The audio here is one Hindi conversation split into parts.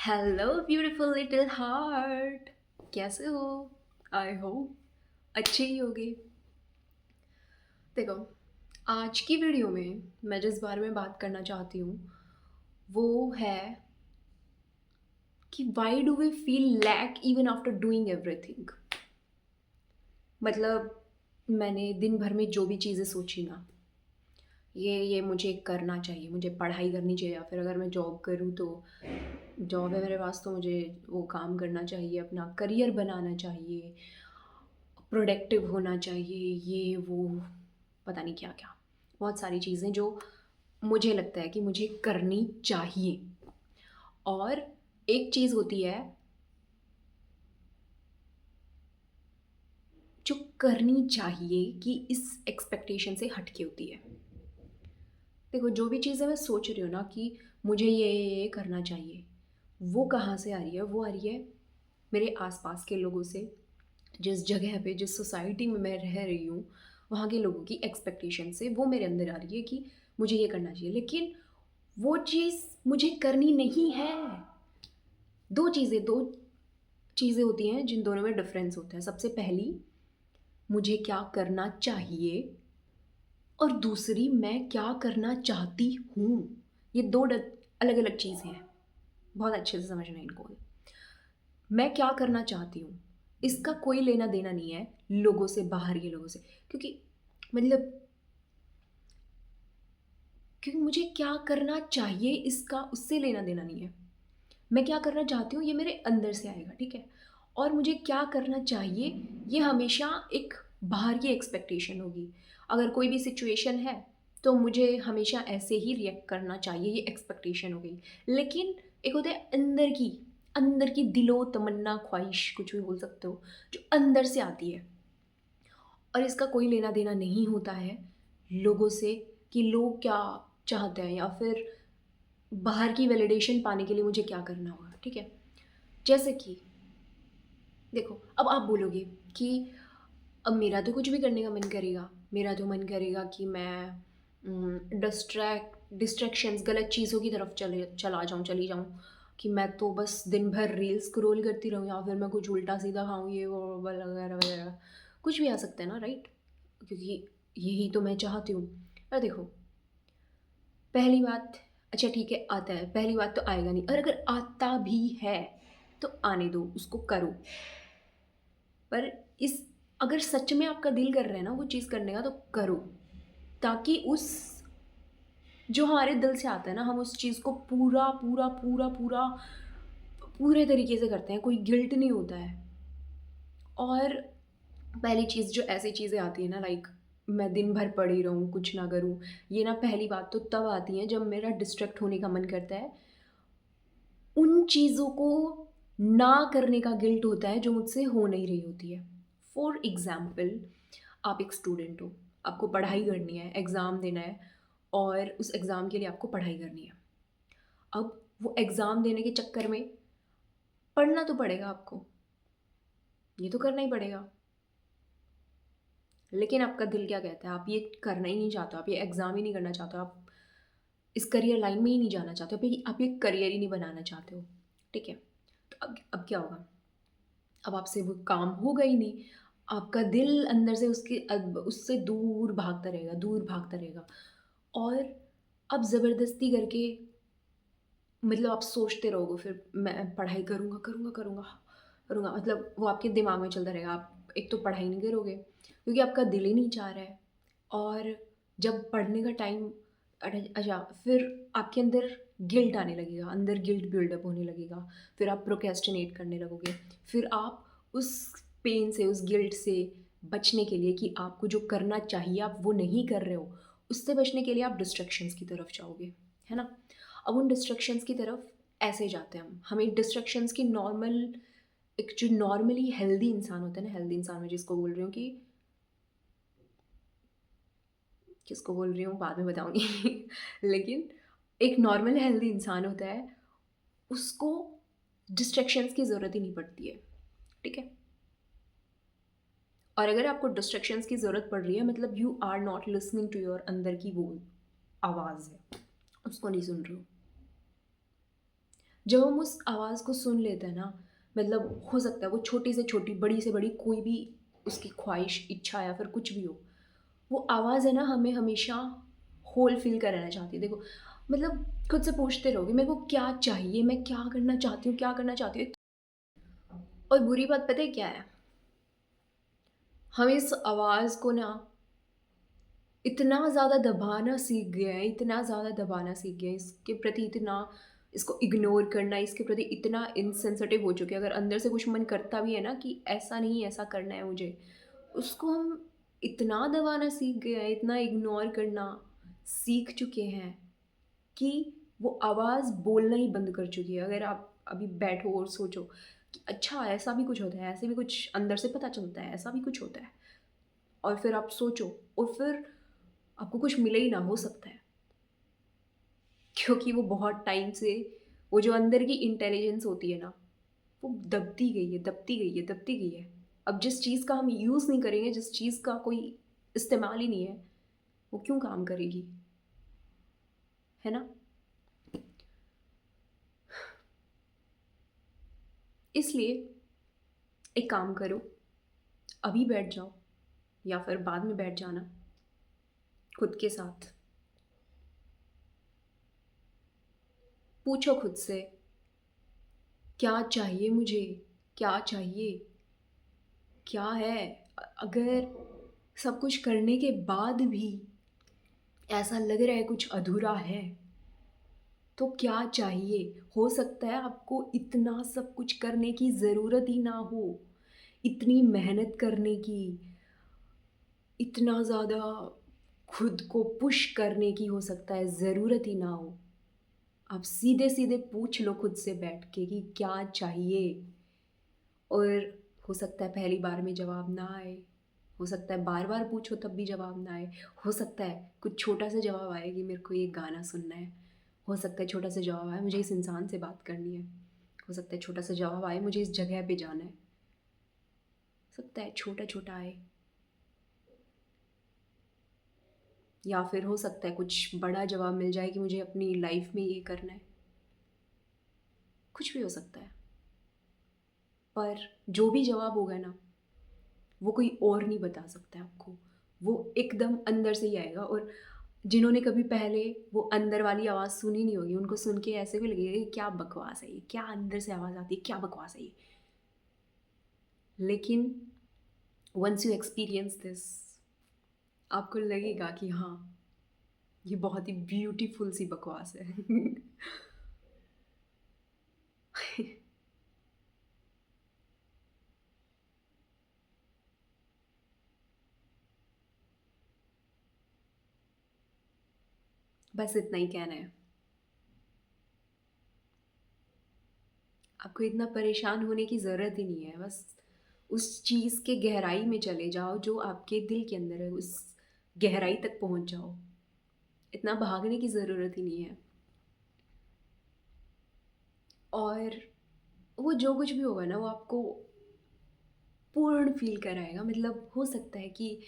Hello beautiful little heart. कैसे हो? आई होप अच्छे ही होगे। देखो, आज की वीडियो में मैं जिस बारे में बात करना चाहती हूँ वो है कि why do we feel lack even after doing everything. मतलब मैंने दिन भर में जो भी चीज़ें सोची ना, ये मुझे करना चाहिए, मुझे पढ़ाई करनी चाहिए, या फिर अगर मैं जॉब करूँ तो जॉब है मेरे पास तो मुझे वो काम करना चाहिए, अपना करियर बनाना चाहिए, प्रोडक्टिव होना चाहिए, ये वो पता नहीं क्या क्या, बहुत सारी चीज़ें जो मुझे लगता है कि मुझे करनी चाहिए। और एक चीज़ होती है जो करनी चाहिए कि इस एक्सपेक्टेशन से हटके होती है। देखो, जो भी चीज़ें मैं सोच रही हूँ ना कि मुझे ये करना चाहिए, वो कहाँ से आ रही है? वो आ रही है मेरे आसपास के लोगों से, जिस जगह पे, जिस सोसाइटी में मैं रह रही हूँ, वहाँ के लोगों की एक्सपेक्टेशन से वो मेरे अंदर आ रही है कि मुझे ये करना चाहिए, लेकिन वो चीज़ मुझे करनी नहीं है। दो चीज़ें होती हैं जिन दोनों में डिफरेंस होता है। सबसे पहली, मुझे क्या करना चाहिए, और दूसरी, मैं क्या करना चाहती हूँ। ये दो अलग अलग चीज़ें हैं। बहुत अच्छे से समझना इनको। मैं क्या करना चाहती हूँ, इसका कोई लेना देना नहीं है लोगों से, बाहर के लोगों से। क्योंकि मतलब क्योंकि मुझे क्या करना चाहिए इसका उससे लेना देना नहीं है। मैं क्या करना चाहती हूँ ये मेरे अंदर से आएगा, ठीक है। और मुझे क्या करना चाहिए ये हमेशा एक बाहर की एक्सपेक्टेशन होगी। अगर कोई भी सिचुएशन है तो मुझे हमेशा ऐसे ही रिएक्ट करना चाहिए, ये एक्सपेक्टेशन हो गई। लेकिन एक होता है अंदर की दिलो तमन्ना, ख्वाहिश, कुछ भी बोल सकते हो, जो अंदर से आती है। और इसका कोई लेना देना नहीं होता है लोगों से, कि लोग क्या चाहते हैं, या फिर बाहर की वैलिडेशन पाने के लिए मुझे क्या करना होगा, ठीक है। जैसे कि देखो, अब आप बोलोगे कि अब मेरा तो कुछ भी करने का मन करेगा, मेरा तो मन करेगा कि मैं डिस्ट्रैक्शंस, गलत चीज़ों की तरफ चली जाऊँ, कि मैं तो बस दिन भर रील्स स्क्रॉल करती रहूँ, या फिर मैं कुछ उल्टा सीधा खाऊँ, ये वो वगैरह वगैरह। कुछ भी आ सकता है ना, राइट? क्योंकि यही तो मैं चाहती हूँ। पर देखो, पहली बात, अच्छा ठीक है, आता है, पहली बात तो आएगा नहीं, और अगर आता भी है तो आने दो, उसको करो। पर इस अगर सच में आपका दिल कर रहा है ना वो चीज़ करने का, तो करो, ताकि उस जो हमारे दिल से आता है ना, हम उस चीज़ को पूरा पूरा पूरा पूरा पूरे तरीके से करते हैं, कोई गिल्ट नहीं होता है। और पहली चीज़, जो ऐसी चीज़ें आती है ना, लाइक मैं दिन भर पड़ी रहूँ, कुछ ना करूँ, ये ना पहली बात तो तब आती है जब मेरा डिस्ट्रैक्ट होने का मन करता है। उन चीज़ों को ना करने का गिल्ट होता है जो मुझसे हो नहीं रही होती है। फॉर एग्ज़ाम्पल, आप एक स्टूडेंट हो, आपको पढ़ाई करनी है, एग्ज़ाम देना है, और उस एग्ज़ाम के लिए आपको पढ़ाई करनी है। अब वो एग्ज़ाम देने के चक्कर में पढ़ना तो पड़ेगा आपको, ये तो करना ही पड़ेगा। लेकिन आपका दिल क्या कहता है? आप ये करना ही नहीं चाहते हो, आप ये एग्ज़ाम ही नहीं करना चाहते हो, आप इस करियर लाइन में ही नहीं जाना चाहते हो, आप ये करियर ही नहीं बनाना चाहते हो, ठीक है। तो अब क्या होगा? अब आपसे वो काम होगा ही नहीं। आपका दिल अंदर से उसके अब उससे दूर भागता रहेगा, दूर भागता रहेगा। और अब ज़बरदस्ती करके, मतलब आप सोचते रहोगे, फिर मैं पढ़ाई करूँगा, करूँगा, करूँगा, करूँगा, मतलब वो आपके दिमाग में चलता रहेगा। आप एक तो पढ़ाई नहीं करोगे क्योंकि आपका दिल ही नहीं चाह रहा है। और जब पढ़ने का टाइम, अच्छा, फिर आपके अंदर गिल्ट आने लगेगा, अंदर गिल्ट बिल्डअप होने लगेगा। फिर आप प्रोक्रेस्टिनेट करने लगोगे। फिर आप उस पेन से, उस गिल्ट से बचने के लिए, कि आपको जो करना चाहिए आप वो नहीं कर रहे हो, उससे बचने के लिए आप डिस्ट्रैक्शंस की तरफ जाओगे, है ना? अब उन डिस्ट्रैक्शंस की तरफ ऐसे जाते हैं हम। हमें डिस्ट्रैक्शंस की नॉर्मल, एक जो नॉर्मली हेल्दी इंसान होता है ना, हेल्दी इंसान में जिसको बोल रही हूँ, कि किसको बोल रही हूँ बाद में बताऊँगी लेकिन एक नॉर्मल हेल्दी इंसान होता है, उसको डिस्ट्रैक्शंस की ज़रूरत ही नहीं पड़ती है, ठीक है? और अगर आपको डिस्ट्रैक्शंस की ज़रूरत पड़ रही है, मतलब you are not listening to your अंदर की वो आवाज़ है, उसको नहीं सुन रहे हो। जब हम उस आवाज़ को सुन लेते हैं ना, मतलब हो सकता है वो छोटी से छोटी, बड़ी से बड़ी कोई भी उसकी ख्वाहिश, इच्छा या फिर कुछ भी हो, वो आवाज़ है ना हमें हमेशा होल फ़ील कराना चाहती है। देखो, मतलब खुद से पूछते रहोगे मेरे को क्या चाहिए? मैं क्या करना चाहती हूँ, क्या करना चाहती हूँ? और बुरी बात पता है क्या है? हम इस आवाज़ को ना इतना ज़्यादा दबाना सीख गए हैं, इतना ज़्यादा दबाना सीख गए हैं, इसके प्रति इतना इसको इग्नोर करना, इसके प्रति इतना इनसेंसिटिव हो चुके हैं। अगर अंदर से कुछ मन करता भी है ना कि ऐसा नहीं, ऐसा करना है मुझे, उसको हम इतना दबाना सीख गए हैं, इतना इग्नोर करना सीख चुके हैं कि वो आवाज़ बोलना ही बंद कर चुकी है। अगर आप अभी बैठो और सोचो कि अच्छा ऐसा भी कुछ होता है, ऐसे भी कुछ अंदर से पता चलता है, ऐसा भी कुछ होता है। और फिर आप सोचो और फिर आपको कुछ मिले ही ना, हो सकता है। क्योंकि वो बहुत टाइम से वो जो अंदर की इंटेलिजेंस होती है ना, वो दबती गई है, दबती गई है, दबती गई है। अब जिस चीज़ का हम यूज़ नहीं करेंगे, जिस चीज़ का कोई इस्तेमाल ही नहीं है, वो क्यों काम करेगी? है ना? इसलिए एक काम करो, अभी बैठ जाओ या फिर बाद में बैठ जाना खुद के साथ। पूछो खुद से, क्या चाहिए मुझे? क्या चाहिए? क्या है? अगर सब कुछ करने के बाद भी ऐसा लग रहा है कुछ अधूरा है, तो क्या चाहिए? हो सकता है आपको इतना सब कुछ करने की ज़रूरत ही ना हो, इतनी मेहनत करने की, इतना ज़्यादा खुद को पुश करने की हो सकता है ज़रूरत ही ना हो। आप सीधे-सीधे पूछ लो खुद से बैठ के कि क्या चाहिए? और हो सकता है पहली बार में जवाब ना आए, हो सकता है बार-बार पूछो तब भी जवाब ना आए, हो सकता है कुछ छोटा-सा जवाब आए कि मेरे को ये गाना सुनना है, हो सकता है छोटा-सा जवाब आए मुझे इस इंसान से बात करनी है, हो सकता है छोटा-सा जवाब आए मुझे इस जगह पे जाना है, हो सकता है छोटा-छोटा आए या फिर हो सकता है कुछ बड़ा जवाब मिल जाए कि मुझे अपनी लाइफ़ में ये करना है, कुछ भी हो सकता है। पर जो भी जवाब होगा ना, वो कोई और नहीं बता सकता है आपको। वो एकदम अंदर से ही आएगा और जिन्होंने कभी पहले वो अंदर वाली आवाज़ सुनी नहीं होगी, उनको सुन के ऐसे भी लगेगा कि क्या बकवास है ये, क्या अंदर से आवाज़ आती है, क्या बकवास है ये। लेकिन वन्स यू एक्सपीरियंस दिस, आपको लगेगा कि हाँ, ये बहुत ही ब्यूटीफुल सी बकवास है। बस इतना ही कहना है। आपको इतना परेशान होने की ज़रूरत ही नहीं है, बस उस चीज़ के गहराई में चले जाओ जो आपके दिल के अंदर है, उस गहराई तक पहुँच जाओ। इतना भागने की ज़रूरत ही नहीं है। और वो जो कुछ भी होगा ना, वो आपको पूर्ण फ़ील कराएगा। मतलब हो सकता है कि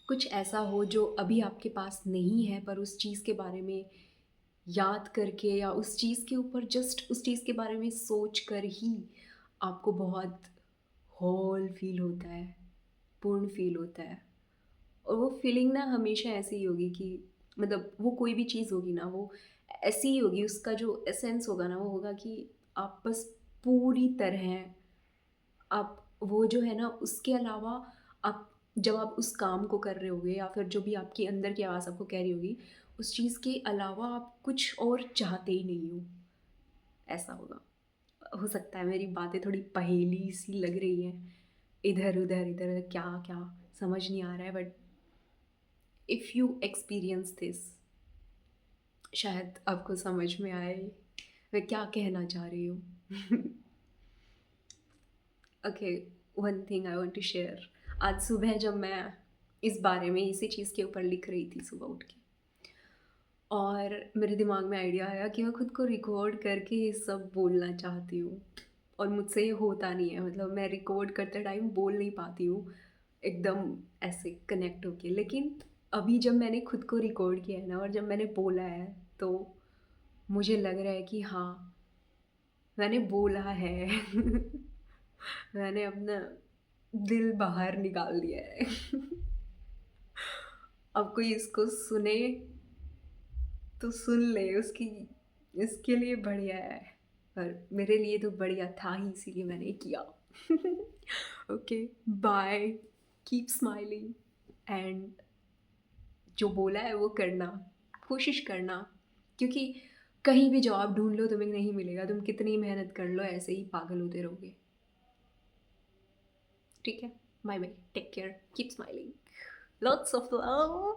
कुछ ऐसा हो जो अभी आपके पास नहीं है, पर उस चीज़ के बारे में याद करके या उस चीज़ के ऊपर जस्ट उस चीज़ के बारे में सोच कर ही आपको बहुत होल फ़ील होता है, पूर्ण फ़ील होता है। और वो फीलिंग ना हमेशा ऐसी ही होगी कि मतलब वो कोई भी चीज़ होगी ना, वो ऐसी ही होगी, उसका जो एसेंस होगा ना वो होगा कि आप बस पूरी तरह आप वो जो है ना उसके अलावा आप जब आप उस काम को कर रहे होगे या फिर जो भी आपके अंदर की आवाज़ आपको कह रही होगी, उस चीज़ के अलावा आप कुछ और चाहते ही नहीं हो, ऐसा होगा। हो सकता है मेरी बातें थोड़ी पहेली सी लग रही हैं, इधर-उधर, इधर क्या-क्या समझ नहीं आ रहा है, but if you experience this, शायद आपको समझ में आए मैं क्या कहना चाह रही हूँ। Okay, one thing I want to share. आज सुबह जब मैं इस बारे में इसी चीज़ के ऊपर लिख रही थी सुबह उठ के, और मेरे दिमाग में आइडिया आया कि मैं खुद को रिकॉर्ड करके ये सब बोलना चाहती हूँ, और मुझसे ये होता नहीं है। मतलब मैं रिकॉर्ड करते टाइम बोल नहीं पाती हूँ एकदम ऐसे कनेक्ट होके। लेकिन अभी जब मैंने खुद को रिकॉर्ड किया है ना और जब मैंने बोला है, तो मुझे लग रहा है कि हाँ, मैंने बोला है। मैंने अपना दिल बाहर निकाल दिया है। अब कोई इसको सुने तो सुन ले, उसकी इसके लिए बढ़िया है, पर मेरे लिए तो बढ़िया था ही, इसीलिए मैंने किया। Okay, bye, keep smiling and जो बोला है वो करना, कोशिश करना, क्योंकि कहीं भी जॉब ढूंढ लो तुम्हें नहीं मिलेगा, तुम कितनी मेहनत कर लो ऐसे ही पागल होते रहोगे। ठीक है, bye bye, take care, keep smiling, lots of love.